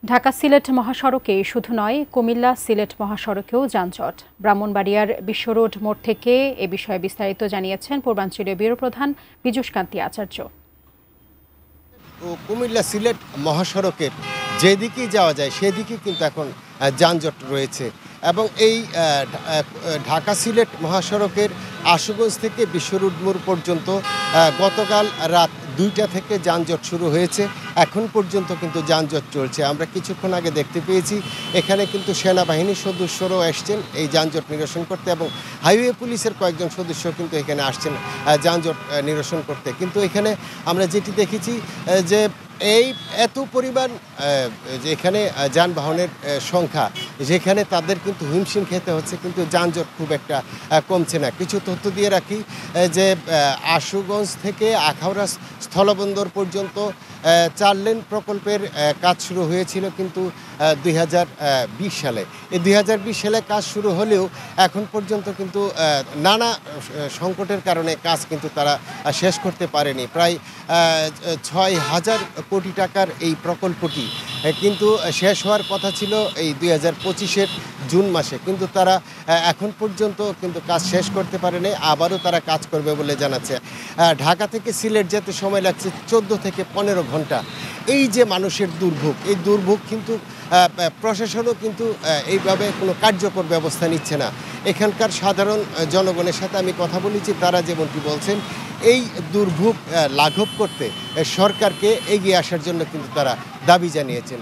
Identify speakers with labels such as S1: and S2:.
S1: ঢাকা সিলেট মহাসড়কে শুধু নয়, কুমিল্লা সিলেট মহাসড়কেও যানজট। ব্রাহ্মণবাড়িয়ার বিশ্বরোড মোড় থেকে এ বিষয়ে বিস্তারিত জানিয়েছেন পূর্বাঞ্চলীয় ব্যুরো প্রধান পীযূষকান্তি আচার্য।
S2: কুমিল্লা সিলেট মহাসড়কের যেদিকেই যাওয়া যায় সেদিকে কিন্তু এখন যানজট রয়েছে এবং এই ঢাকা সিলেট মহাসড়কের আশুগঞ্জ থেকে বিশ্বরোড মোড় পর্যন্ত গতকাল রাত 2টা থেকে যানজট শুরু হয়েছে। এখন পর্যন্ত কিন্তু যানজট চলছে। আমরা কিছুক্ষণ আগে দেখতে পেয়েছি এখানে কিন্তু সেনাবাহিনীর সদস্যরাও আসছেন এই যানজট নিরসন করতে এবং হাইওয়ে পুলিশের কয়েকজন সদস্য কিন্তু এখানে আসছেন যানজট নিরসন করতে। কিন্তু এখানে আমরা যেটি দেখেছি যে এই এত পরিমাণ যে এখানে যানবাহনের সংখ্যা, যেখানে তাদের কিন্তু হিমশিম খেতে হচ্ছে, কিন্তু যানজট খুব একটা কমছে না। কিছু তথ্য দিয়ে রাখি যে আশুগঞ্জ থেকে আখাউড়া স্থলবন্দর পর্যন্ত 4 লেন প্রকল্পের কাজ শুরু হয়েছিল কিন্তু 2020 সালে। এই 2020 সালে কাজ শুরু হলেও এখন পর্যন্ত কিন্তু নানা সংকটের কারণে কাজ কিন্তু তারা শেষ করতে পারেনি। প্রায় 6,000 কোটি টাকার এই প্রকল্পটি কিন্তু শেষ হওয়ার কথা ছিল এই 2025-এর জুন মাসে, কিন্তু তারা এখন পর্যন্ত কিন্তু কাজ শেষ করতে পারেনি। আবারও তারা কাজ করবে বলে জানাচ্ছে। ঢাকা থেকে সিলেট যেতে সময় লাগছে 14 থেকে 15 ঘন্টা। এই যে মানুষের দুর্ভোগ, এই দুর্ভোগ কিন্তু প্রশাসনও কিন্তু এইভাবে কোনো কার্যকর ব্যবস্থা নিচ্ছে না। এখানকার সাধারণ জনগণের সাথে আমি কথা বলেছি, তারা যেমনটি বলছেন এই দুর্ভোগ লাঘব করতে সরকারকে এগিয়ে আসার জন্য কিন্তু তারা দাবি জানিয়েছেন।